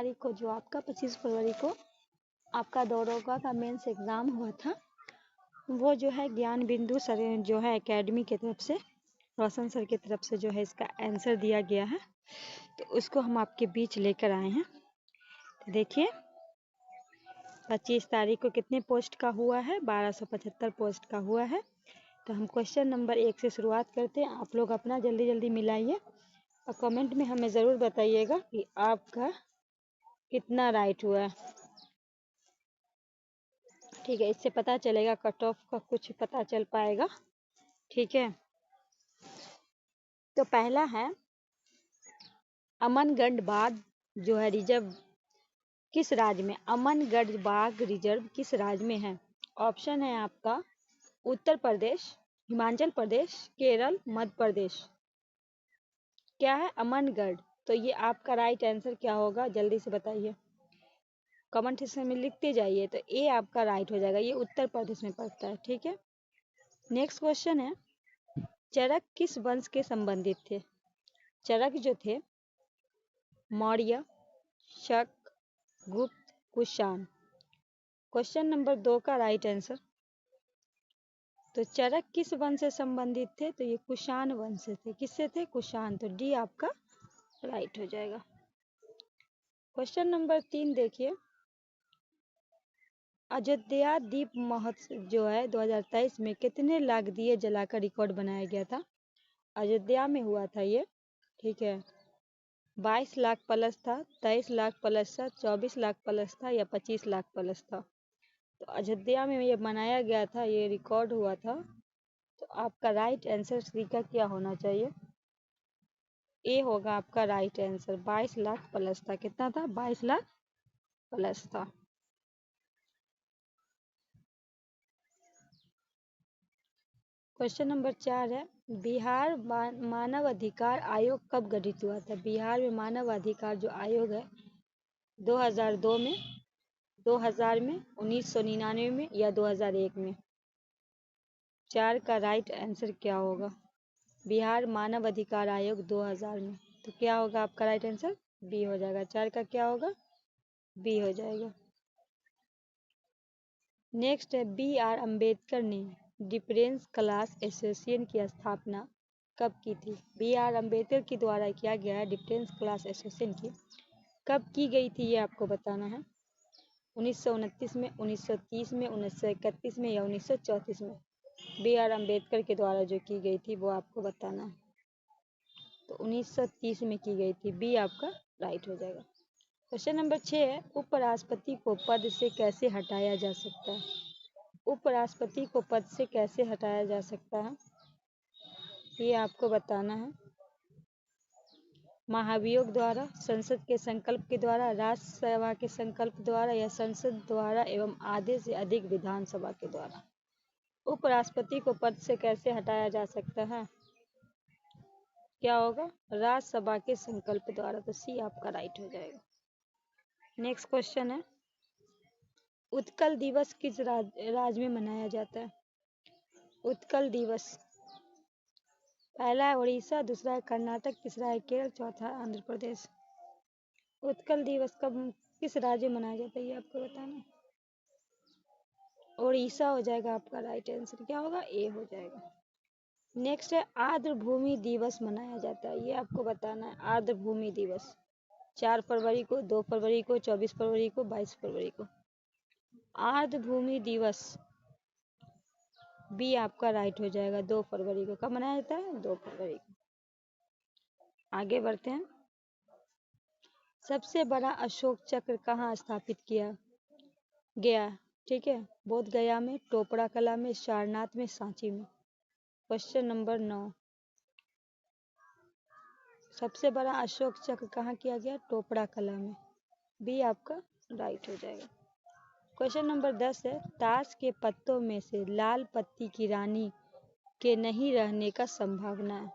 तारीख को जो आपका 25 फरवरी को आपका दौरोगा का मेंस एग्ज़ाम हुआ था, वो जो है ज्ञान बिंदु सर जो है एकेडमी की तरफ से, रोशन सर की तरफ से जो है इसका आंसर दिया गया है, तो उसको हम आपके बीच लेकर आए हैं। तो देखिए 25 तारीख को कितने पोस्ट का हुआ है, 1275 पोस्ट का हुआ है। तो हम क्वेश्चन नंबर 1 से शुरुआत करते हैं। आप लोग अपना जल्दी जल्दी मिलाइए और कमेंट में हमें ज़रूर बताइएगा कि आपका कितना राइट हुआ है। ठीक है, इससे पता चलेगा कट ऑफ का, कुछ पता चल पाएगा। ठीक है, तो पहला है अमनगढ़ बाग जो है रिजर्व किस राज्य में, अमनगढ़ बाग रिजर्व किस राज्य में है? ऑप्शन है आपका उत्तर प्रदेश, हिमाचल प्रदेश, केरल, मध्य प्रदेश। क्या है? अमनगढ़। तो ये आपका राइट आंसर क्या होगा, जल्दी से बताइए, कमेंट सेक्शन में लिखते जाइए। तो ए आपका राइट हो जाएगा, ये उत्तर प्रदेश में पड़ता है। ठीक है, नेक्स्ट क्वेश्चन है चरक किस वंश के संबंधित थे? चरक जो थे मौर्य, शक, गुप्त, कुषाण। क्वेश्चन नंबर 2 का राइट आंसर, तो चरक किस वंश से संबंधित थे? तो ये कुषाण वंश से थे। किससे थे? कुषाण। तो डी आपका राइट हो जाएगा। क्वेश्चन नंबर 3 देखिए, अयोध्या दीप महोत्सव जो है 2023 में कितने लाख दिए जलाकर रिकॉर्ड बनाया गया था? अयोध्या में हुआ था ये। ठीक है, 22 लाख प्लस था, 23 लाख प्लस था, 24 लाख प्लस था या 25 लाख प्लस था? तो अयोध्या में ये मनाया गया था, ये रिकॉर्ड हुआ था। तो आपका राइट आंसर सी का क्या होना चाहिए? ए होगा आपका राइट आंसर। 22 लाख प्लस था। कितना था? 22 लाख प्लस था। क्वेश्चन नंबर 4 है बिहार मानव अधिकार आयोग कब गठित हुआ था? बिहार में मानव अधिकार जो आयोग है 2002 में, 2000 में, 1999 में या 2001 में? 4 का राइट आंसर क्या होगा? बिहार मानव अधिकार आयोग 2000 में। तो क्या होगा आपका राइट आंसर? बी हो जाएगा। 4 का क्या होगा? बी हो जाएगा। नेक्स्ट है बी आर अम्बेडकर ने डिफरेंस क्लास एसोसिएशन की स्थापना कब की थी? बी आर अम्बेडकर के द्वारा किया गया है डिफरेंस क्लास एसोसिएशन की कब की गई थी, ये आपको बताना है। 1929 में, 1930 में, 1931 में या 1934 में? बी आर अम्बेडकर के द्वारा जो की गई थी वो आपको बताना है। तो 1930 में की गई थी। बी आपका राइट हो जाएगा। क्वेश्चन नंबर 6 है उपराष्ट्रपति को पद से कैसे हटाया जा सकता है? उपराष्ट्रपति को पद से कैसे हटाया जा सकता है, ये आपको बताना है। महाभियोग द्वारा, संसद के संकल्प के द्वारा, राज्यसभा के संकल्प द्वारा या संसद द्वारा एवं आधे से अधिक विधानसभा के द्वारा? उपराष्ट्रपति को पद से कैसे हटाया जा सकता है? क्या होगा? राज्यसभा के संकल्प द्वारा। तो सी आपका राइट हो जाएगा। नेक्स्ट क्वेश्चन है उत्कल दिवस किस राज्य में मनाया जाता है? उत्कल दिवस, पहला है उड़ीसा, दूसरा है कर्नाटक, तीसरा है केरल, चौथा है आंध्र प्रदेश। उत्कल दिवस कब किस राज्य में मनाया जाता है, ये आपको बताना है। उड़ीसा हो जाएगा आपका राइट आंसर। क्या होगा? ए हो जाएगा। नेक्स्ट है आर्द्र भूमि दिवस मनाया जाता है, ये आपको बताना है। आर्द्र भूमि दिवस 4 फरवरी को, 2 फरवरी को, 24 फरवरी को, 22 फरवरी को? आर्द्र भूमि दिवस बी आपका राइट हो जाएगा। 2 फरवरी को। कब मनाया जाता है? 2 फरवरी को। आगे बढ़ते हैं। सबसे बड़ा अशोक चक्र कहाँ स्थापित किया गया? ठीक है, बोध गया में, टोपड़ा कला में, सारनाथ में, सांची में? क्वेश्चन नंबर 9, सबसे बड़ा अशोक चक्र कहाँ किया गया? टोपड़ा कला में। बी आपका राइट हो जाएगा। क्वेश्चन नंबर 10 है ताश के पत्तों में से लाल पत्ती की रानी के नहीं रहने का संभावना है?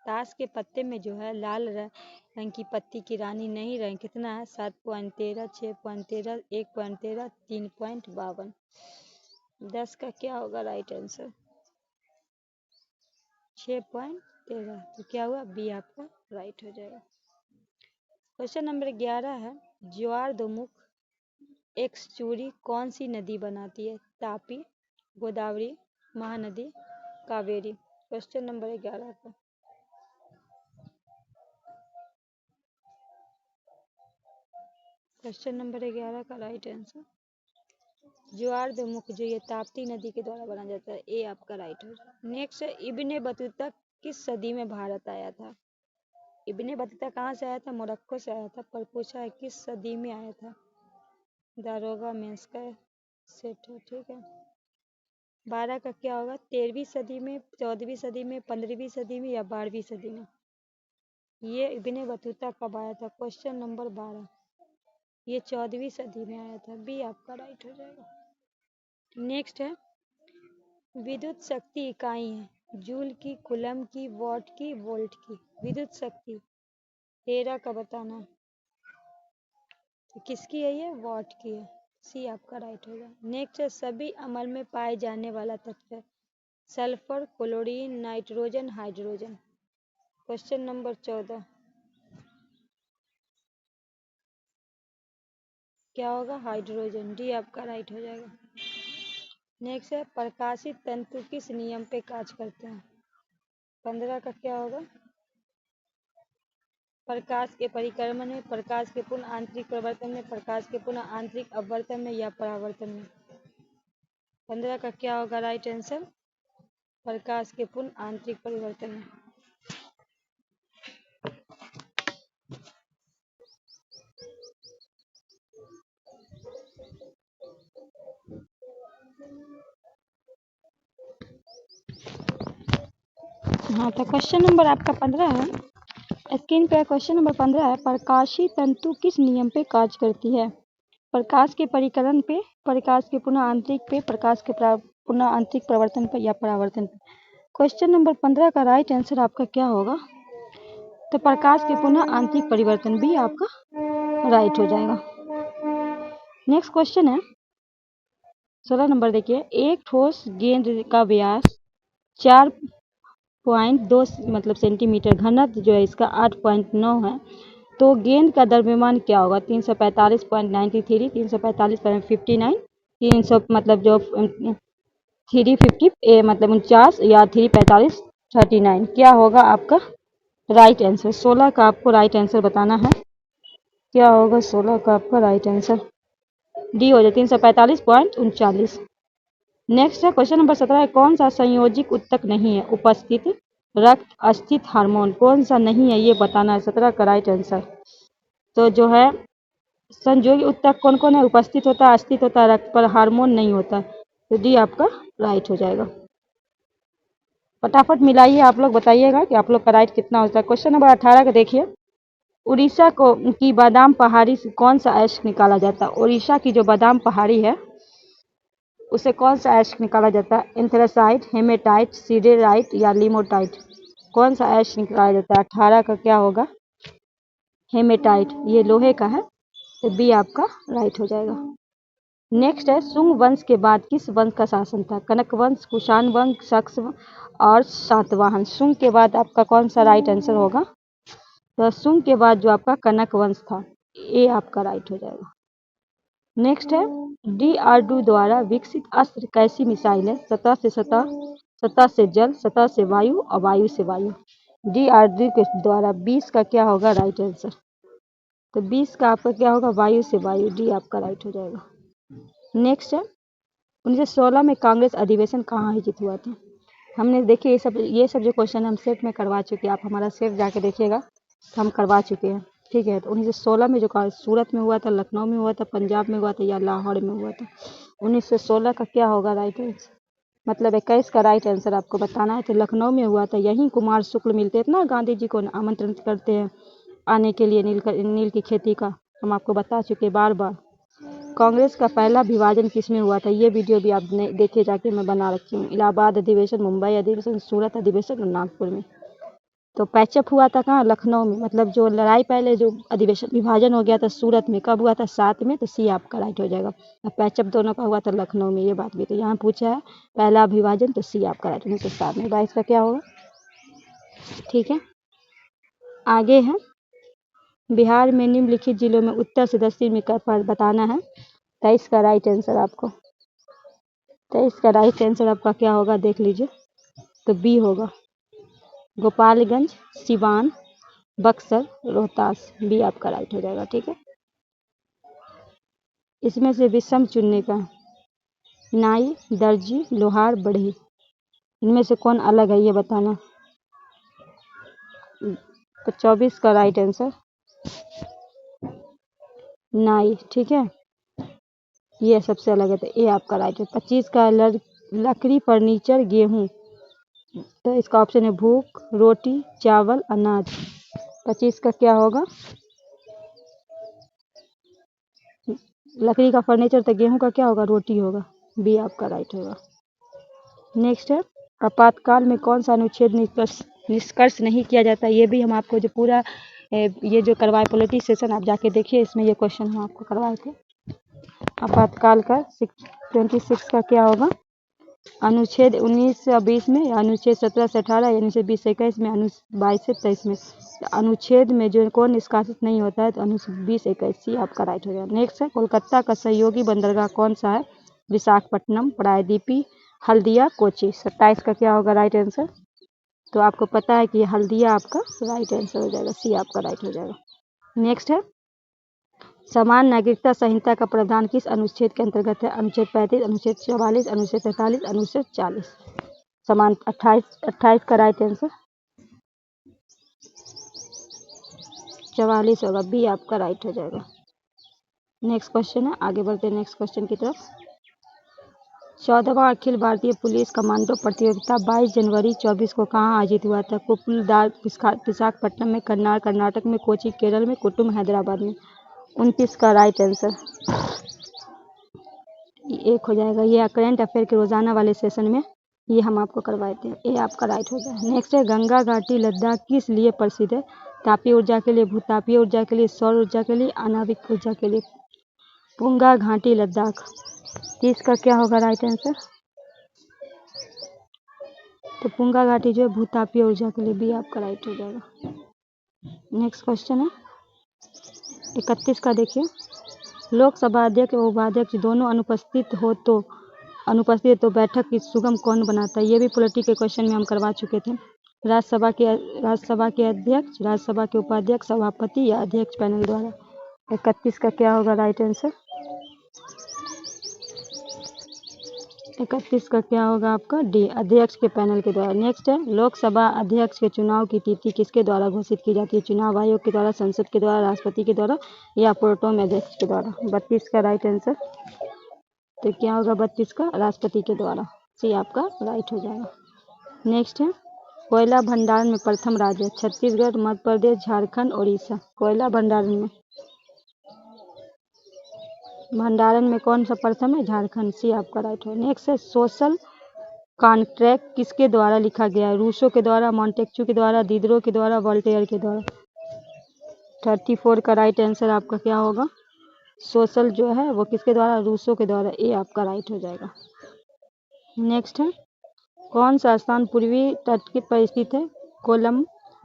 ताश के पत्ते में जो है लाल रंग की पत्ती की रानी नहीं रहे, कितना है? 7.13, 6.13, 1.13, 3.52। 10 का क्या होगा राइट आंसर? 6.13। तो क्या हुआ? बी आपका राइट हो जाएगा। क्वेश्चन नंबर 11 है, ज्वार दोमुख एक्सचूरी कौन सी नदी बनाती है? तापी, गोदावरी, महानदी, कावेरी। क्वेश्चन नंबर 11 का क्वेश्चन नंबर 11 का राइट आंसर ज्वार दोमुख जो ये ताप्ती नदी के द्वारा बनाया जाता है, ये आपका राइट है। नेक्स्ट है, इब्ने बतूता किस सदी में भारत आया था? इब्ने बतूता कहाँ से आया था? मोरक्को से आया था, पर पूछा है किस सदी में आया था। दारोगा मेंस का सेट है, ठीक है। 12 का क्या होगा? 13वीं सदी में, 14वीं सदी में, 15वीं सदी में या 12वीं सदी में? ये इब्ने बतूता कब आया था? क्वेश्चन नंबर 12 ये 14वीं सदी में आया था, बी आपका राइट हो जाएगा। नेक्स्ट है, विद्युत शक्ति इकाई है, जूल की, कूलम की, वॉट की, वोल्ट की। विद्युत शक्ति 13 का बताना है, तो किसकी है ये? वॉट की है, सी आपका राइट होगा। नेक्स्ट है, सभी अम्ल में पाए जाने वाला तत्व है, sulphur, chlorine, nitrogen, hydrogen. Question number 14 क्या होगा? हाइड्रोजन, डी आपका राइट हो जाएगा। नेक्स्ट है, प्रकाशित तंतु किस नियम पे कार्य करते हैं? 15 का क्या होगा? प्रकाश के परिक्रमण में, प्रकाश के पुनः आंतरिक प्रवर्तन में, प्रकाश के पुनः आंतरिक अपवर्तन में या परावर्तन में। 15 का क्या होगा राइट आंसर? प्रकाश के पुनः आंतरिक परिवर्तन में। हाँ, तो क्वेश्चन नंबर आपका 15 है, स्क्रीन पे क्वेश्चन नंबर 15 है, प्रकाशीय तंतु किस नियम पे कार्य करती है? प्रकाश के परिकरण पे, प्रकाश के पुनः आंतरिक पे, प्रकाश के पुनः आंतरिक प्रवर्तन पे या परावर्तन पे। क्वेश्चन नंबर 15 का राइट आंसर आपका क्या होगा? तो प्रकाश के पुनः आंतरिक परिवर्तन, भी आपका राइट हो जाएगा। नेक्स्ट क्वेश्चन है 16 नंबर, देखिए, एक ठोस गेंद का व्यास 4.2 मतलब सेंटीमीटर, घनत्व जो है इसका 8.9 है, तो गेंद का द्रव्यमान क्या होगा? 345.93, 345.59, 300 मतलब जो 350 मतलब 49 या 345 39, क्या होगा आपका राइट आंसर? 16 का आपको राइट आंसर बताना है, क्या होगा 16 का आपका राइट आंसर? डी हो जाए 345.39। नेक्स्ट है क्वेश्चन नंबर 17 है, कौन सा संयोजिक उत्तक नहीं है उपस्थित? रक्त अस्थित हार्मोन कौन सा नहीं है ये बताना है, 17 का राइट आंसर। तो जो है संयोगी उत्तक कौन कौन है? उपस्थित होता है, अस्थित होता है, रक्त पर हार्मोन नहीं होता, तो डी आपका राइट हो जाएगा। फटाफट मिलाइए, आप लोग बताइएगा कि आप लोग का राइट कितना होता है। क्वेश्चन नंबर 18 का देखिए, उड़ीसा को की बादाम पहाड़ी से कौन सा ऐश निकाला जाता है? उड़ीसा की जो बादाम पहाड़ी है उसे कौन सा ऐश निकाला जाता है? एंथ्रासाइट, हेमेटाइट, सीडेराइट या लिमोटाइट? कौन सा ऐश निकाला जाता है? 18 का क्या होगा? हेमेटाइट, ये लोहे का है, तो बी आपका राइट हो जाएगा। नेक्स्ट है, शुंग वंश के बाद किस वंश का शासन था? कनक वंश, कुषाण वंश, शक और सातवाहन। शुंग के बाद आपका कौन सा राइट आंसर होगा? तो शुंग के बाद जो आपका कनक वंश था, ये आपका राइट हो जाएगा। नेक्स्ट है, DRDO द्वारा विकसित अस्त्र कैसी मिसाइल है? सतह से सतह, सतह से जल, सतह से वायु और वायु से वायु। DRDO के द्वारा 20 का क्या होगा राइट आंसर? तो 20 का आपका क्या होगा? वायु से वायु, डी आपका राइट हो जाएगा। नेक्स्ट है, 1916 में कांग्रेस अधिवेशन कहाँ आयोजित हुआ था? हमने देखिए ये सब जो क्वेश्चन हम सेट में करवा चुके हैं, आप हमारा सेट जाके देखिएगा, तो हम करवा चुके हैं, ठीक है। तो 1916 में जो सूरत में हुआ था, लखनऊ में हुआ था, पंजाब में हुआ था या लाहौर में हुआ था? 1916 का क्या होगा राइट आंसर? मतलब 21 का राइट आंसर आपको बताना है। तो लखनऊ में हुआ था, यहीं कुमार शुक्ल मिलते थे ना, गांधी जी को आमंत्रण करते हैं आने के लिए नील की खेती का, हम आपको बता चुके बार बार। कांग्रेस का पहला विभाजन किसमें हुआ था? ये वीडियो भी आपने देखे जाके मैं बना रखी हूँ। इलाहाबाद अधिवेशन, मुंबई अधिवेशन, सूरत अधिवेशन और नागपुर में। तो पैचअप हुआ था कहाँ? लखनऊ में। मतलब जो लड़ाई पहले जो अधिवेशन विभाजन हो गया था सूरत में, कब हुआ था? 7 में, तो सी आपका राइट हो जाएगा। अब पैचअप दोनों का हुआ था लखनऊ में, ये बात भी तो यहाँ पूछा है, पहला विभाजन, तो सी आपका राइट। 1907 में। 22 का क्या होगा? ठीक है, आगे है बिहार में निम्नलिखित जिलों में उत्तर से दक्षिण में पर बताना है। 23 का राइट आंसर आपको 23 का राइट आंसर आपका क्या होगा देख लीजिए, तो बी होगा। गोपालगंज, सिवान, बक्सर, रोहतास, बी आपका राइट हो जाएगा। ठीक है, इसमें से विषम चुनने का, नाई, दर्जी, लोहार, बढ़ई, इनमें से कौन अलग है ये बताना। तो 24 का राइट आंसर नाई। ठीक है, ये सबसे अलग है, तो ए आपका राइट है। 25 का लकड़ी, फर्नीचर, गेहूं, तो इसका ऑप्शन है भूख, रोटी, चावल, अनाज। 25 का क्या होगा, लकड़ी का फर्नीचर, तो गेहूं का क्या होगा, रोटी होगा, बी आपका राइट होगा। नेक्स्ट है, आपातकाल में कौन सा अनुच्छेद निष्कर्ष नहीं किया जाता। ये भी हम आपको जो पूरा ये जो करवाए पॉलिटी सेशन, आप जाके देखिए, इसमें ये क्वेश्चन हम आपको करवाए थे। आपातकाल का 26 का क्या होगा, अनुच्छेद 19 से 20 में, अनुच्छेद 17 से 18, या अनुच्छेद 20 से 21 में, अनुच्छेद 22 से 23 में। अनुच्छेद में जो कौन निष्कासित नहीं होता है, तो अनुच्छेद 20 21 सी आपका राइट हो जाएगा। नेक्स्ट है, कोलकाता का सहयोगी बंदरगाह कौन सा है। विशाखापट्टनम, प्रायद्वीपी, हल्दिया, कोची। 27 का क्या होगा राइट आंसर, तो आपको पता है कि हल्दिया आपका राइट आंसर हो जाएगा, सी आपका राइट हो जाएगा। नेक्स्ट है, समान नागरिकता संहिता का प्रावधान किस अनुच्छेद के अंतर्गत है। अनुच्छेद 35, अनुच्छेद 44, अनुच्छेद 43, अनुच्छेद 40। समान 28 का राइट आंसर 44 होगा, बी आपका राइट हो जाएगा। नेक्स्ट क्वेश्चन है, आगे बढ़ते हैं नेक्स्ट क्वेश्चन की तरफ। 14वां अखिल भारतीय पुलिस कमांडो प्रतियोगिता 22 जनवरी 24 को कहाँ आयोजित हुआ था। कुपलदार, विशाखापट्टनम में, कन्नार कर्नाटक में, कोची केरल में, कुटुम हैदराबाद में। 29 का राइट आंसर एक हो जाएगा। ये करंट अफेयर के रोजाना वाले सेशन में ये हम आपको करवाए थे, ये आपका राइट हो जाए। नेक्स्ट है, गंगा घाटी लद्दाख किस लिए प्रसिद्ध है। तापीय ऊर्जा के लिए, भूतापीय ऊर्जा के लिए, सौर ऊर्जा के लिए, आणविक ऊर्जा के लिए। पुंगा घाटी लद्दाख, 30 का क्या होगा राइट आंसर, तो पुंगा घाटी जो है भूतापीय ऊर्जा के लिए, भी आपका राइट हो जाएगा। नेक्स्ट क्वेश्चन है 31 का, देखिए, लोकसभा अध्यक्ष और उपाध्यक्ष दोनों अनुपस्थित तो बैठक की सुगम कौन बनाता है। ये भी पॉलिटी के क्वेश्चन में हम करवा चुके थे। राज्यसभा के अध्यक्ष, राज्यसभा के उपाध्यक्ष, सभापति या अध्यक्ष पैनल द्वारा। 31 का क्या होगा राइट आंसर, 31 का क्या होगा आपका डी, अध्यक्ष के पैनल के द्वारा। नेक्स्ट है, लोकसभा अध्यक्ष के चुनाव की तिथि किसके द्वारा घोषित की जाती है। चुनाव आयोग के द्वारा, संसद के द्वारा, राष्ट्रपति के द्वारा, या प्रोटेम अध्यक्ष के द्वारा। 32 का राइट आंसर, तो क्या होगा 32 का, राष्ट्रपति के द्वारा, सी आपका राइट हो जाएगा। नेक्स्ट है, कोयला भंडारण में प्रथम राज्य। छत्तीसगढ़, मध्य प्रदेश, झारखंड, उड़ीसा। कोयला भंडारण में कौन सा प्रथम है, झारखंड, सी आपका राइट है। नेक्स्ट है, सोशल कॉन्ट्रैक्ट किसके द्वारा लिखा गया है। रूसो के द्वारा, मॉन्टेक्चू के द्वारा, दिदरो के द्वारा, वोल्टेयर के द्वारा। 34 का राइट आंसर आपका क्या होगा, सोशल जो है वो किसके द्वारा, रूसो के द्वारा, ए आपका राइट हो जाएगा। नेक्स्ट है, कौन सा स्थान पूर्वी तट पर स्थित है। कोलम,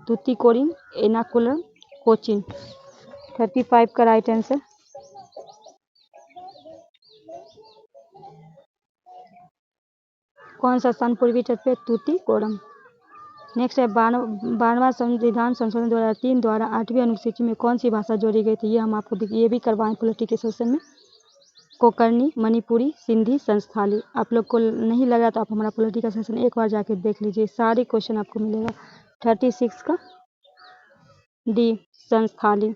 तूतीकोरिन, एर्नाकुलम, कोचीन। 35 का राइट आंसर कौन सा स्थान पूर्वी तट पे, तूतीकोरम। नेक्स्ट है, 12वां संविधान संशोधन 2003 द्वारा 8वीं अनुसूची में कौन सी भाषा जोड़ी गई थी। ये हम आपको ये भी करवाएं पॉलिटी के सेशन में। कोंकणी, मणिपुरी, सिंधी, संस्थाली। आप लोग को नहीं लगा तो आप हमारा पॉलिटी का सेशन एक बार जाके देख लीजिए, सारे क्वेश्चन आपको मिलेगा। 36 का डी, संस्थाली,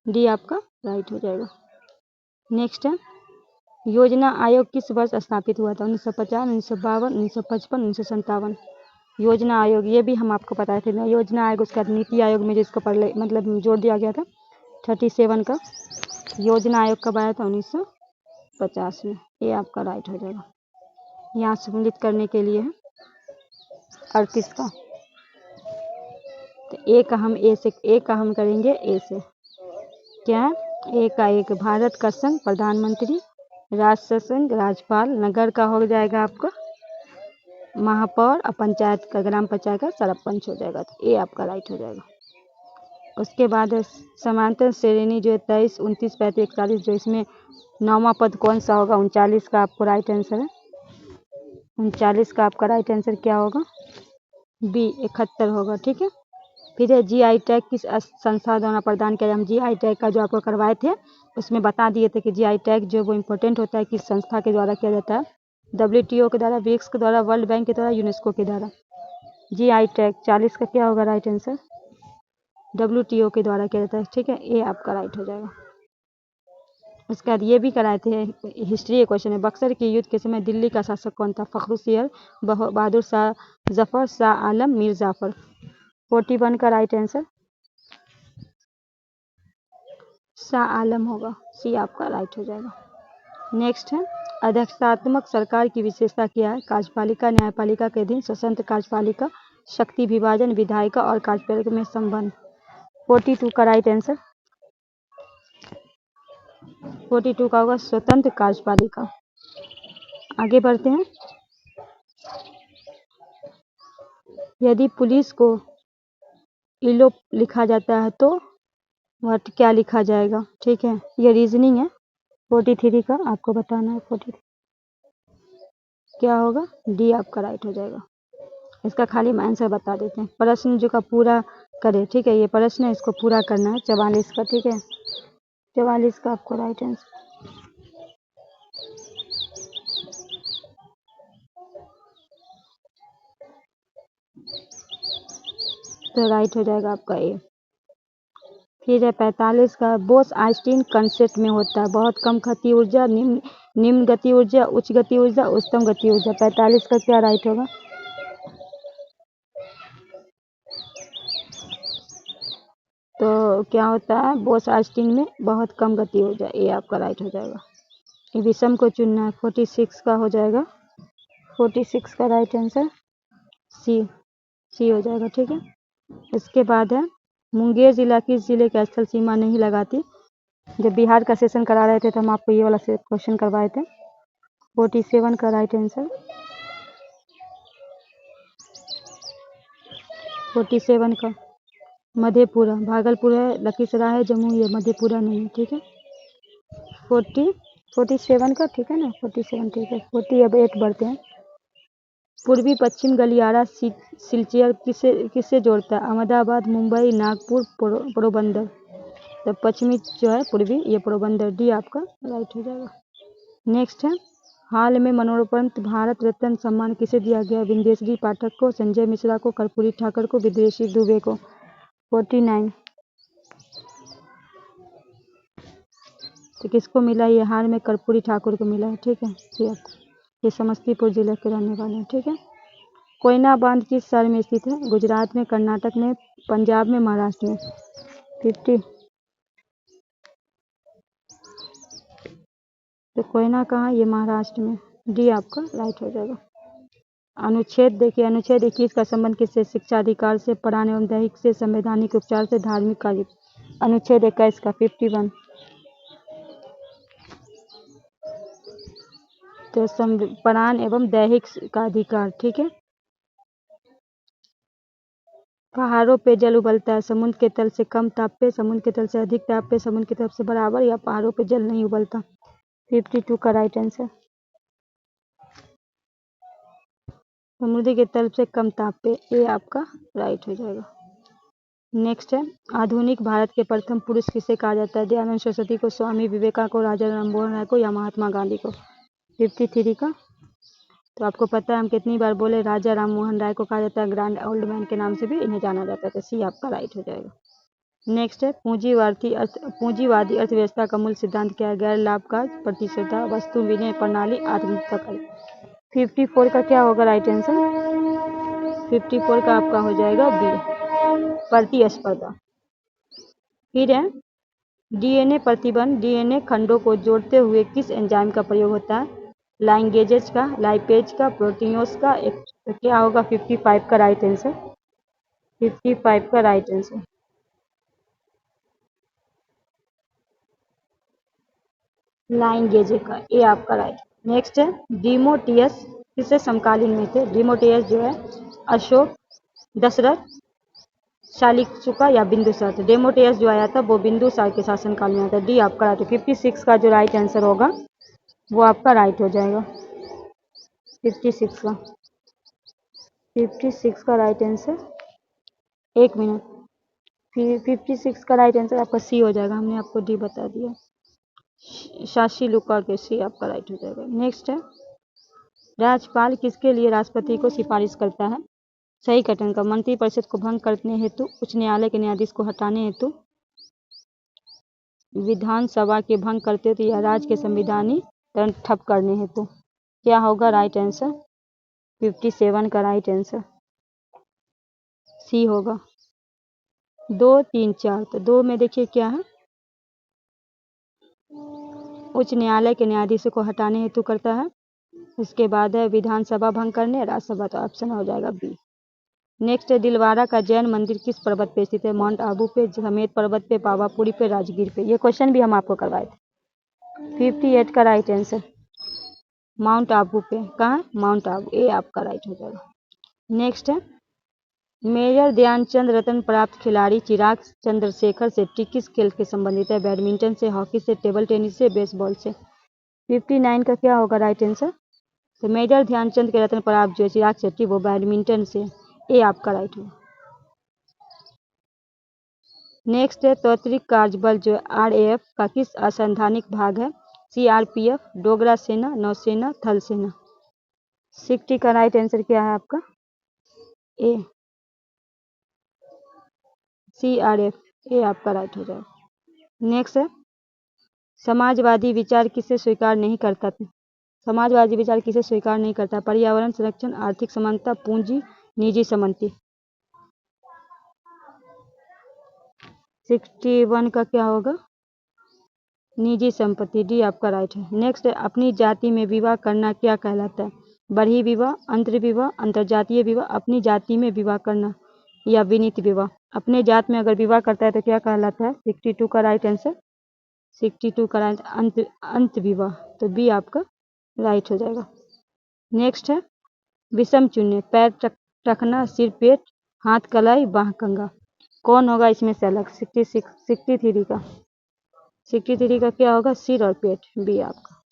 डी आपका राइट हो जाएगा। नेक्स्ट है, योजना आयोग किस वर्ष स्थापित हुआ था। 1950, 1952, 1955, 1957। योजना आयोग, ये भी हम आपको बताए थे ना, योजना आयोग उसका नीति आयोग में जिसको मतलब जोड़ दिया गया था। 37 का योजना आयोग कब आया था, 1950 में, ये आपका राइट हो जाएगा। यहाँ सम्मिलित करने के लिए है 38 का, तो ए का हम करेंगे ए से। क्या है, ए का एक, भारत का संघ, प्रधानमंत्री, राष्ट्र संघ, राज्यपाल, नगर का हो जाएगा आपका महापौर, और पंचायत का, ग्राम पंचायत का सरपंच हो जाएगा, तो ए आपका राइट हो जाएगा। उसके बाद समांतर श्रेणी जो है 23, 29, 35, 41, जो इसमें 9वां पद कौन सा होगा? 39 का आपको राइट आंसर है। 39 का आपका राइट आंसर क्या होगा? बी 71 होगा। ठीक है। फिर है जीआई टैग किस संस्था द्वारा प्रदान किया? हम जीआई टैग का जो आपको करवाए थे उसमें बता दिए थे कि जीआई टैग जो वो इम्पोर्टेंट होता है किस संस्था के द्वारा किया जाता है? WTO के द्वारा, ब्रिक्स के द्वारा, वर्ल्ड बैंक के द्वारा, यूनेस्को के द्वारा। जीआई टैग 40 का क्या होगा राइट आंसर? WTO के द्वारा किया जाता है। ठीक है, ये आपका राइट हो जाएगा। उसके बाद ये भी कराए थे, हिस्ट्री क्वेश्चन है। बक्सर के युद्ध के समय दिल्ली का शासक कौन था? फखरुद्दीन, बहादुर शाह, जफर, शाह आलम, मीर जाफर। 41 का राइट आंसर शाह आलम होगा। सी आपका राइट हो जाएगा। नेक्स्ट है, अध्यक्षात्मक सरकार की विशेषता क्या है? कार्यपालिका, न्यायपालिका के अधीन, स्वतंत्र कार्यपालिका, शक्ति विभाजन, विधायिका और कार्यपालिका में संबंध। 42 का राइट आंसर 42 का होगा स्वतंत्र कार्यपालिका। आगे बढ़ते हैं। यदि पुलिस को इलो लिखा जाता है तो वह क्या लिखा जाएगा? ठीक है, ये रीजनिंग है। 43 का आपको बताना है। 43 क्या होगा? डी आपका राइट हो जाएगा। इसका खाली हम आंसर बता देते हैं। प्रश्न जो का पूरा करे। ठीक है, ये प्रश्न है, इसको पूरा करना है। 44 का। ठीक है, 44 का आपको राइट आंसर तो राइट हो जाएगा आपका ए। फिर है 45 का, बोस आइंस्टीन कंसेप्ट में होता है बहुत कम गति ऊर्जा, निम्न गति ऊर्जा, उच्च गति ऊर्जा, उच्चतम गति ऊर्जा। 45 का क्या राइट होगा? तो क्या होता है बोस आइंस्टीन में बहुत कम गति ऊर्जा। ये आपका राइट हो जाएगा। विषम को चुनना है। 46 का हो जाएगा। 46 का राइट आंसर सी हो जाएगा। ठीक है। इसके बाद है, मुंगेर जिला किस जिले का स्थल सीमा नहीं लगाती? जब बिहार का सेशन करा रहे थे तो हम आपको ये वाला क्वेश्चन करवाए थे। 47 का राइट आंसर 47 का मधेपुरा। भागलपुर है, लखीसराय है, जमुई है, मधेपुरा नहीं है। ठीक है। 47 का। ठीक है ना, 47 ठीक है। 48 बढ़ते हैं। पूर्वी पश्चिम गलियारा सिलचर किससे जोड़ता है? अहमदाबाद, मुंबई, नागपुर, पोरबंदर। तो पश्चिमी जो है पूर्वी, ये पोरबंदर। डी आपका राइट हो जाएगा। नेक्स्ट है, हाल में मरणोपरांत भारत रत्न सम्मान किसे दिया गया? विंदेश्वरी पाठक को, संजय मिश्रा को, कर्पूरी ठाकुर को, विदेशी दुबे को। 49 तो किसको मिला? ये हाल में कर्पूरी ठाकुर को मिला है। ठीक है, ये समस्तीपुर जिले के रहने वाले हैं। ठीक है। कोयना बांध किस शहर में स्थित है? गुजरात में, कर्नाटक में, पंजाब में, महाराष्ट्र में। 50 तो कोयना कहाँ? ये महाराष्ट्र में। डी आपका राइट हो जाएगा। अनुच्छेद देखिए, अनुच्छेद 21 का संबंध किससे? शिक्षा अधिकार से, प्राण एवं दैहिक से, संवैधानिक उपचार से, धार्मिक कार्य। अनुच्छेद 21 का 51 तो प्राण एवं दैहिक का अधिकार। ठीक है। पहाड़ों पे जल उबलता है समुद्र के तल से कम ताप पे, समुद्र के तल से अधिक ताप पे, समुद्र के तल से बराबर, या पहाड़ों पे जल नहीं उबलता। 52 का राइट आंसर समुद्र के तल से कम ताप पे। ये आपका राइट हो जाएगा। नेक्स्ट है, आधुनिक भारत के प्रथम पुरुष किसे कहा जाता है? दयानंद सरस्वती को, स्वामी विवेकानंद को, राजा राममोहन राय को, या महात्मा गांधी को। 53 का तो आपको पता है हम कितनी बार बोले, राजा राममोहन राय को कहा जाता है ग्रैंड ओल्ड मैन के नाम से भी इन्हें जाना जाता है। तो सी आपका राइट हो जाएगा। नेक्स्ट है, पूंजीवादी अर्थव्यवस्था का मूल सिद्धांत क्या है? गैर लाभकारी प्रतिस्पर्धा, वस्तु विनिमय प्रणाली, आत्मनिर्भर। 54 का क्या होगा राइट आंसर? 54 का आपका हो जाएगा बी, प्रतिस्पर्धा। फिर है, डीएनए प्रतिबंध, डीएनए खंडों को जोड़ते हुए किस एंजाइम का प्रयोग होता है? लाइगेज का, लाइपेज का, प्रोटीनोस का। तो क्या होगा 55 का राइट आंसर? 55 का राइट आंसर लाइगेज का। ये आपका राइट। नेक्स्ट है, डिमोटियस किससे समकालीन में थे? डिमोटियस जो है अशोक, दशरथ, शालिशुका या बिंदुसार? तो डेमोट्रियस जो आया था वो बिंदुसार के शासनकाल में आया था। डी आपका राइट। 56 का जो राइट आंसर होगा वो आपका राइट हो जाएगा। 56 का 56 का राइट आंसर, एक मिनट, फिर 56 का राइट आंसर आपका सी हो जाएगा। हमने आपको डी बता दिया, शाशिलुका के सी आपका राइट हो जाएगा। नेक्स्ट है, राज्यपाल किसके लिए राष्ट्रपति को सिफारिश करता है? सही कथन का, मंत्रिपरिषद को भंग करने हेतु, उच्च न्यायालय के न्यायाधीश को हटाने हेतु, विधानसभा के भंग करते थे, या राज्य के संविधानीकरण ठप करने हेतु। क्या होगा राइट आंसर? 57 का राइट आंसर सी होगा। 2, 3, 4, तो 2 में देखिए क्या है, उच्च न्यायालय के न्यायाधीशों को हटाने हेतु करता है। उसके बाद है विधानसभा भंग करने, राज्यसभा, तो ऑप्शन हो जाएगा बी। नेक्स्ट है, दिलवारा का जैन मंदिर किस पर्वत पे स्थित है? माउंट आबू पे, समेत पर्वत पे, पावापुरी पे, राजगीर पे। ये क्वेश्चन भी हम आपको करवाए थे। 58 का राइट आंसर माउंट आबू पे। कहाँ? माउंट आबू, ए आपका राइट हो जाएगा। नेक्स्ट है, मेजर ध्यानचंद रत्न प्राप्त खिलाड़ी चिराग चंद्रशेखर शेट्टी किस खेल के संबंधित है? बैडमिंटन से, हॉकी से, टेबल टेनिस से, बेसबॉल से। 59 का क्या होगा राइट आंसर? तो मेजर ध्यानचंद के रत्न प्राप्त जो है चिराग शेट्टी, वो बैडमिंटन से, ए आपका राइट होगा। नेक्स्ट है, तौत्रिक कार्यबल जो आरएएफ का किस असंवैधानिक भाग है? सीआरपीएफ, डोगरा सेना, नौसेना, थल सेना। 60 का राइट आंसर क्या है आपका? ए, सीआरएफ, ए आपका राइट हो जाएगा। नेक्स्ट है, समाजवादी विचार किसे स्वीकार नहीं करता था? समाजवादी विचार किसे स्वीकार नहीं करता? पर्यावरण संरक्षण, आर्थिक समानता, पूंजी, निजी सम्पत्ति। 61 का क्या होगा? निजी संपत्ति, डी आपका राइट है। नेक्स्ट है, अपनी जाति में विवाह करना क्या कहलाता है? बरही विवाह, अंतर विवाह, अंतरजातीय विवाह, अपनी जाति में विवाह करना, या विनीत विवाह। अपने जात में अगर विवाह करता है तो क्या कहलाता है? 62 का राइट आंसर, 62 का राइट अंत विवाह, तो बी आपका राइट हो जाएगा। नेक्स्ट है, विषम चुने, पैर टखना, सिर पेट, हाथ कलाई, बाह कंगा। कौन होगा इसमें से अलग? 63 का 63 का क्या होगा? सिर और पेट, बी आपका।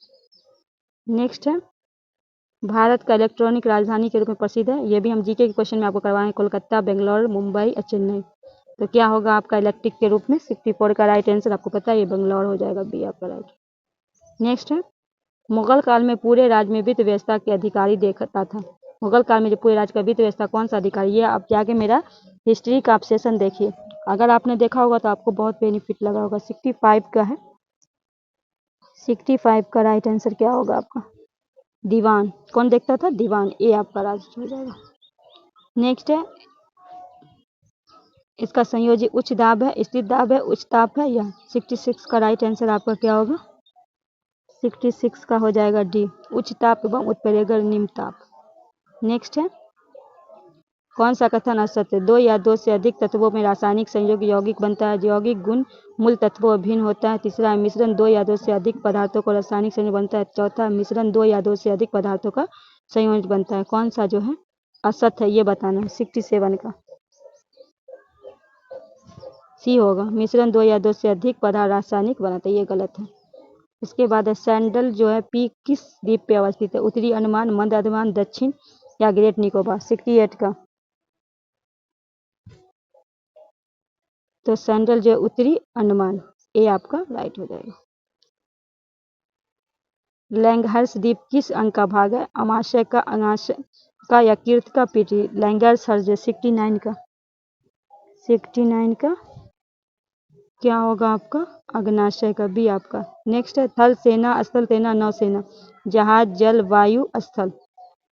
नेक्स्ट है, भारत का इलेक्ट्रॉनिक राजधानी के रूप में प्रसिद्ध है। ये भी हम जीके के क्वेश्चन में आपको करवाएं, कोलकाता, बेंगलोर, मुंबई और चेन्नई। तो क्या होगा आपका इलेक्ट्रिक के रूप में? 64 का राइट आंसर आपको पता है, ये बेंगलोर हो जाएगा, बी आपका राइट। नेक्स्ट है, मुगल काल में पूरे राज्य में वित्त व्यवस्था के अधिकारी देखता था। मुगल काल में जो पूरे राज्य का वित्त व्यवस्था कौन सा अधिकारी? ये आप जाके मेरा हिस्ट्री का आप सेशन देखिए, अगर आपने देखा होगा तो आपको बहुत बेनिफिट लगा होगा। 65 का है, 65 का राइट आंसर क्या होगा आपका? दीवान। कौन देखता था? दीवान, ए आपका राइट हो जाएगा। नेक्स्ट है, इसका संयोजी उच्च दाब है, स्थिर दाब है, उच्च ताप है, या 66 का राइट आंसर आपका क्या होगा? 66 का हो जाएगा डी, उच्च ताप एवं उत्प्रेरक निम्न ताप। नेक्स्ट है, कौन सा कथन असत्य है? 2 या 2 से अधिक तत्वों में रासायनिक संयोग यौगिक बनता है। यौगिक गुण मूल तत्वों भिन्न होता है। तीसरा, मिश्रण 2 या 2 से अधिक पदार्थों को रासायनिक संयोजन बनता है। चौथा, मिश्रण 2 या 2 से अधिक पदार्थों का संयोजन बनता है। कौन सा जो है असत्य है ये बताना है। 67 का सी होगा, मिश्रण 2 या 2 से अधिक पदार्थ रासायनिक बनाता है, ये गलत है। इसके बाद है, सैंडल जो है पी किस द्वीप पे अवस्थित है? उत्तरी अंडमान, मध्य अंडमान, दक्षिण या ग्रेट निकोबार। 68 का, तो सैंडल जो है उत्तरी अंडमान, ए आपका राइट हो जाएगा। लैंगहर्स द्वीप किस अंग का भाग है? अमाशय का, अग्नाशय का, या कीर्त का, पीटी। लैंगहर्स जो 69 का, 69 का क्या होगा आपका? अग्नाशय का, बी आपका। नेक्स्ट है, थल सेना, स्थल सेना, नौसेना। जहाज, जल, वायु, स्थल।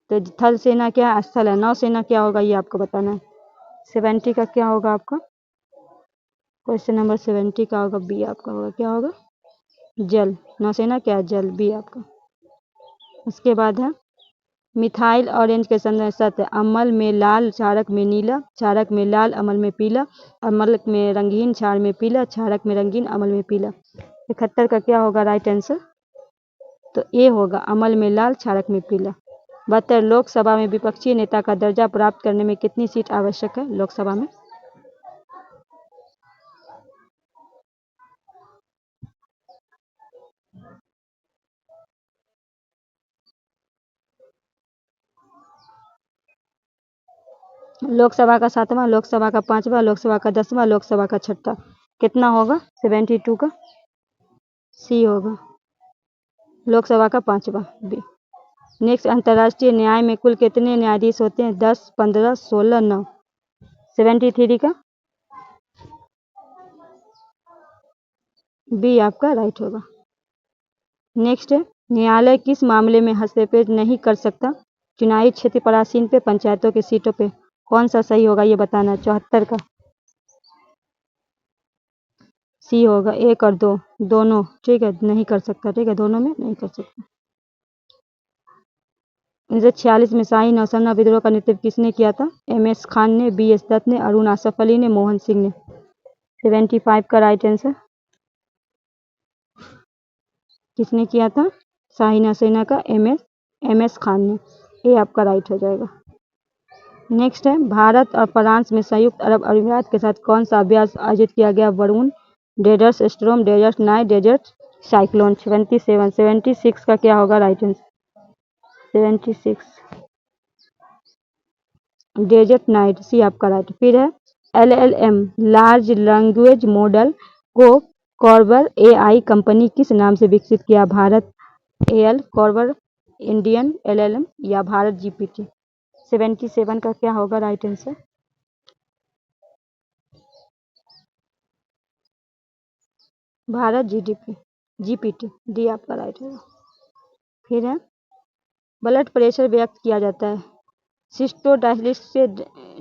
तो थल सेना क्या है? स्थल है। नौसेना क्या होगा ये आपको बताना है। 70 का क्या होगा आपका? क्वेश्चन नंबर 70 का होगा बी आपका होगा, क्या होगा? जल। नौसेना क्या है? जल, बी आपका। उसके बाद है, मिथाइल ऑरेंज के संदर्भ सत्य, अमल में लाल, क्षारक में नीला, क्षारक में लाल, अमल में पीला, अमल में रंगीन, क्षार में पीला, क्षारक में रंगीन, अमल में पीला। 71 का क्या होगा राइट आंसर? तो ए होगा, अमल में लाल, क्षारक में पीला। 72, लोकसभा में विपक्षी नेता का दर्जा प्राप्त करने में कितनी सीट आवश्यक है? लोकसभा में लोकसभा का 7वां, लोकसभा का 5वां, लोकसभा का 10वां, लोकसभा का 6वां। कितना होगा 72 का? सी होगा। लोकसभा का 5वां बी। नेक्स्ट, अंतर्राष्ट्रीय न्याय में कुल कितने न्यायाधीश होते हैं? 10, 15, 16, 9। 73 का बी आपका राइट होगा। नेक्स्ट है, न्यायालय किस मामले में हस्तक्षेप नहीं कर सकता? चुनावी क्षेत्र परासीन पे, पंचायतों की सीटों पे। कौन सा सही होगा ये बताना। 74 का सी होगा। 1 और 2 दोनों, ठीक है, नहीं कर सकता। ठीक है, दोनों में नहीं कर सकता। 1946 में शाही नौसेना विद्रोह का नेतृत्व किसने किया था? MS खान ने, BS दत्त ने, अरुण आसफ अली ने, मोहन सिंह ने। 75 का राइट आंसर किसने किया था? शाही नौसेना का MS खान ने। ये आपका राइट हो जाएगा। नेक्स्ट है, भारत और फ्रांस में संयुक्त अरब अमीरात के साथ कौन सा अभ्यास आयोजित किया गया? Varun, desert storm, desert knight, desert cyclone. 76 का क्या होगा right answer? 76 desert knight, C आपका राइट। फिर है, LLM लार्ज लैंग्वेज मॉडल को कॉर्बर AI कंपनी किस नाम से विकसित किया? भारत AL, कॉर्बर इंडियन LLM या भारत GPT। 77 का क्या होगा right answer? Bharat GPT D आपका राइट होगा। फिर है, ब्लड प्रेशर व्यक्त किया जाता है सिस्टोडायलिस से,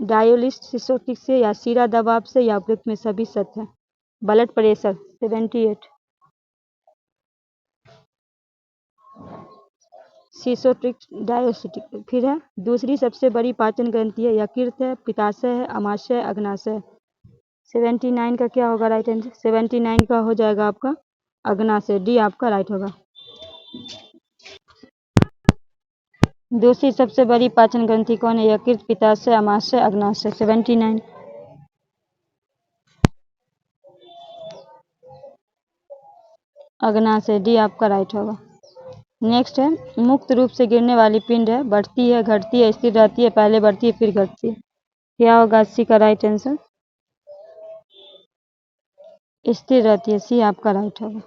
डायोलिस सिस्टोटिक से, या सीरा दबाव से, या उपयुक्त में सभी सत्य है। Blood pressure 78 सिस्टोटिक डायोसिटिक। फिर है, दूसरी सबसे बड़ी पाचन ग्रंथि है? यकृत है, पित्ताशय है, अमाशय है, अग्नाशय है। 79 का क्या होगा राइट आंसर? 79 का हो जाएगा आपका अग्नाशय, डी आपका राइट होगा। दूसरी सबसे बड़ी पाचन ग्रंथि कौन है? यकृत, पित्ताशय, अमाशय, अग्नाशय। 79 अग्नाशय, डी आपका राइट होगा। नेक्स्ट है, मुक्त रूप से गिरने वाली पिंड है, बढ़ती है, घटती है, स्थिर रहती है, पहले बढ़ती है फिर घटती है। क्या होगा 80 का राइट आंसर? स्थिर रहती है, सी आपका राइट होगा।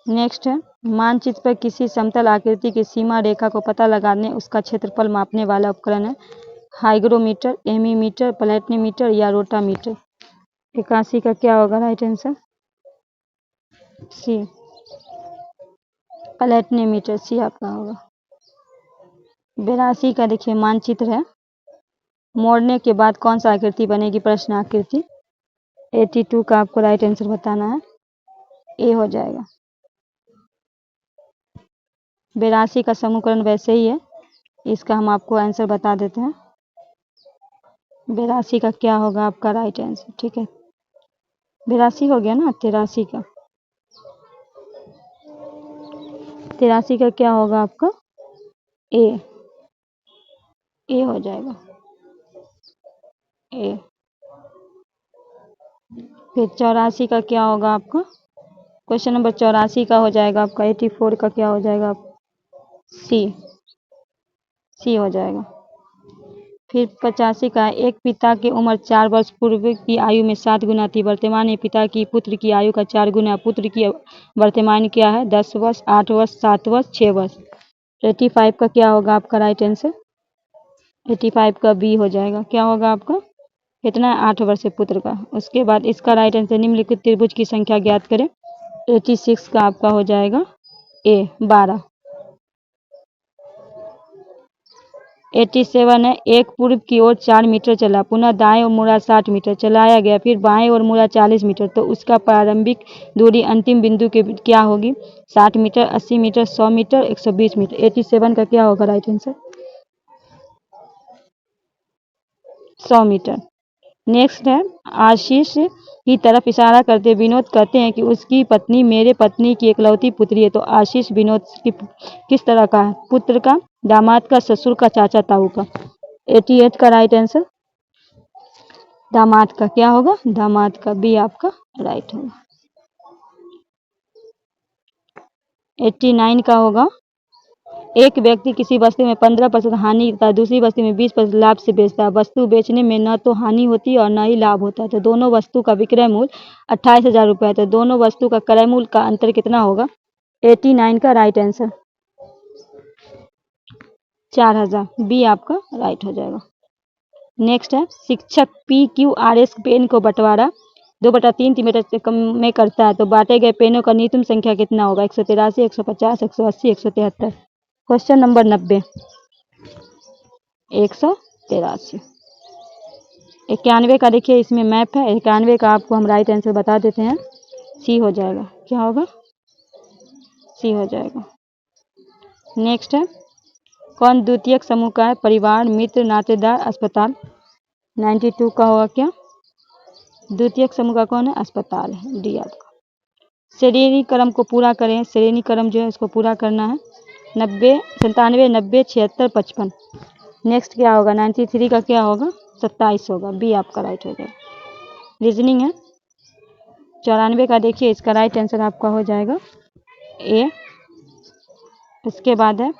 नेक्स्ट है, मानचित्र पर किसी समतल आकृति की सीमा रेखा को पता लगाने उसका क्षेत्रफल मापने वाला उपकरण है? हाइग्रोमीटर, एमीमीटर, प्लैटिनीमीटर या रोटामीटर। 81 का क्या होगा राइट आंसर? सी प्लैटिनीमीटर, सी आपका होगा। 82 का देखिए, मानचित्र है, मोड़ने के बाद कौन सा आकृति बनेगी? प्रश्न आकृति। 82 का आपको राइट आंसर बताना है, ए हो जाएगा। 82 का समीकरण वैसे ही है, इसका हम आपको आंसर बता देते हैं। 82 का क्या होगा आपका राइट आंसर? ठीक है, 82 हो गया ना। 83 का 83 का क्या होगा आपका? ए हो जाएगा, ए। फिर 84 का क्या होगा आपका? क्वेश्चन नंबर 84 का हो जाएगा आपका 84 का क्या हो जाएगा? सी हो जाएगा। फिर 85 का, एक पिता की उम्र 4 वर्ष पूर्व की आयु में 7 गुना थी, वर्तमान में पिता की पुत्र की आयु का 4 गुना, पुत्र की वर्तमान क्या है? 10 वर्ष, 8 वर्ष, 7 वर्ष, 6 वर्ष। 85 का क्या होगा आपका राइट आंसर? 85 का बी हो जाएगा। क्या होगा आपका? कितना? 8 वर्ष है पुत्र का। उसके बाद इसका राइट आंसर, निम्नलिखित त्रिभुज की संख्या ज्ञात करें। 86 का आपका हो जाएगा ए 12। 87 है, एक पूर्व की ओर 4 मीटर चला, पुनः दाएं और मुड़ा 60 मीटर चलाया गया, फिर बाएं और मुड़ा 40 मीटर, तो उसका प्रारंभिक दूरी अंतिम बिंदु के क्या होगी? 60 मीटर, 80 मीटर, 100 मीटर, 120 मीटर। 87 का क्या होगा राइट आंसर? 100 मीटर। नेक्स्ट है, आशीष की तरफ इशारा करते विनोद कहते हैं कि उसकी पत्नी मेरे पत्नी की इकलौती पुत्री है, तो आशीष विनोद की किस तरह का है? पुत्र का, दामाद का, ससुर का, चाचा ताऊ का। 88 का राइट आंसर दामाद का। क्या होगा? दामाद का, बी आपका राइट होगा। 89 का होगा एक व्यक्ति किसी वस्तु में 15% हानि तथा दूसरी वस्तु में 20% लाभ से बेचता है। वस्तु बेचने में न तो हानि होती है और न ही लाभ होता है, तो दोनों वस्तु का विक्रय मूल्य 28,000 रुपये है, तो दोनों वस्तु का क्रय मूल्य का अंतर कितना होगा? 89 का राइट आंसर 4,000, बी आपका राइट हो जाएगा। नेक्स्ट है, शिक्षक PQRS पेन को बंटवारा 2/3 मीटर से कम में करता है, तो बांटे गए पेनों का न्यूनतम संख्या कितना होगा? 183, 150, 180, 173। Question number 90, 183। 91 का देखिए इसमें मैप है, 91 का आपको हम राइट आंसर बता देते हैं, सी हो जाएगा। क्या होगा? सी हो जाएगा। नेक्स्ट है, कौन द्वितीयक समूह का है? परिवार, मित्र, नातेदार, अस्पताल। 92 का होगा क्या? द्वितीयक समूह का कौन है? अस्पताल है, डी आपका। श्रेणी क्रम को पूरा करें, श्रेणी क्रम जो है इसको पूरा करना है। 90, 97, 90, 76, 55। नेक्स्ट क्या होगा? 93 का क्या होगा? 27 होगा, बी आपका राइट हो जाएगा। रीजनिंग है। 94 का देखिए इसका राइट आंसर आपका हो जाएगा ए। इसके बाद है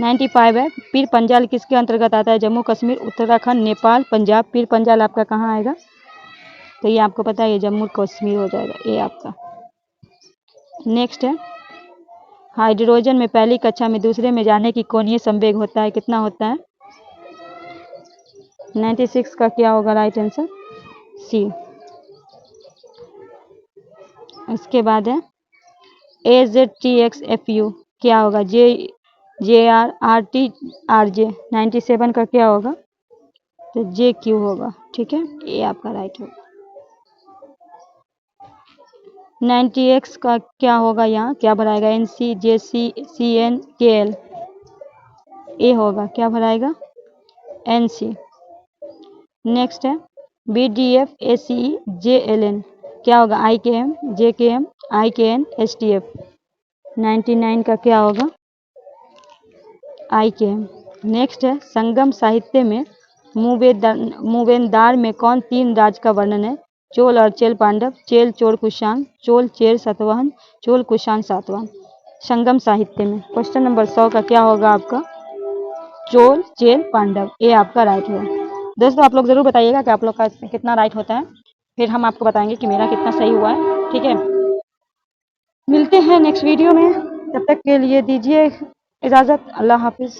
95 है, पीर पंजाल किसके अंतर्गत आता है? जम्मू कश्मीर, उत्तराखंड, नेपाल, पंजाब। पीर पंजाल आपका कहाँ आएगा? तो ये आपको पता है, ये जम्मू कश्मीर हो जाएगा, ए आपका। नेक्स्ट है, हाइड्रोजन में पहली कक्षा में दूसरे में जाने की कोणीय संवेग होता है, कितना होता है? 96 का क्या होगा राइट आंसर? सी। इसके बाद है AZTXFU क्या होगा? JRRTRJ। 97 का क्या होगा? तो JQ होगा, ठीक है, ये आपका राइट होगा। 90X का क्या होगा? यहाँ क्या भराएगा? NC, JC, CN, KL। ए होगा, क्या भराएगा? NC। नेक्स्ट है BDF, ACE, JLN क्या होगा? IKM, JKM, IKN, STF। 99 का क्या होगा? IKM। नेक्स्ट है, संगम साहित्य में मूवेंदार में कौन 3 राज का वर्णन है? चोल और चेल पांडव, चेल चोर कुषाण, चोल चेर सातवाहन, चोल कुषाण सातवाहन। संगम साहित्य में क्वेश्चन नंबर 100 का क्या होगा आपका? चोल चेल पांडव, ये आपका राइट है। दोस्तों आप लोग जरूर बताइएगा कि आप लोग का कितना राइट होता है, फिर हम आपको बताएंगे कि मेरा कितना सही हुआ है, ठीक है। मिलते हैं नेक्स्ट वीडियो में, तब तक के लिए दीजिए इजाज़त। अल्लाह हाफिज़।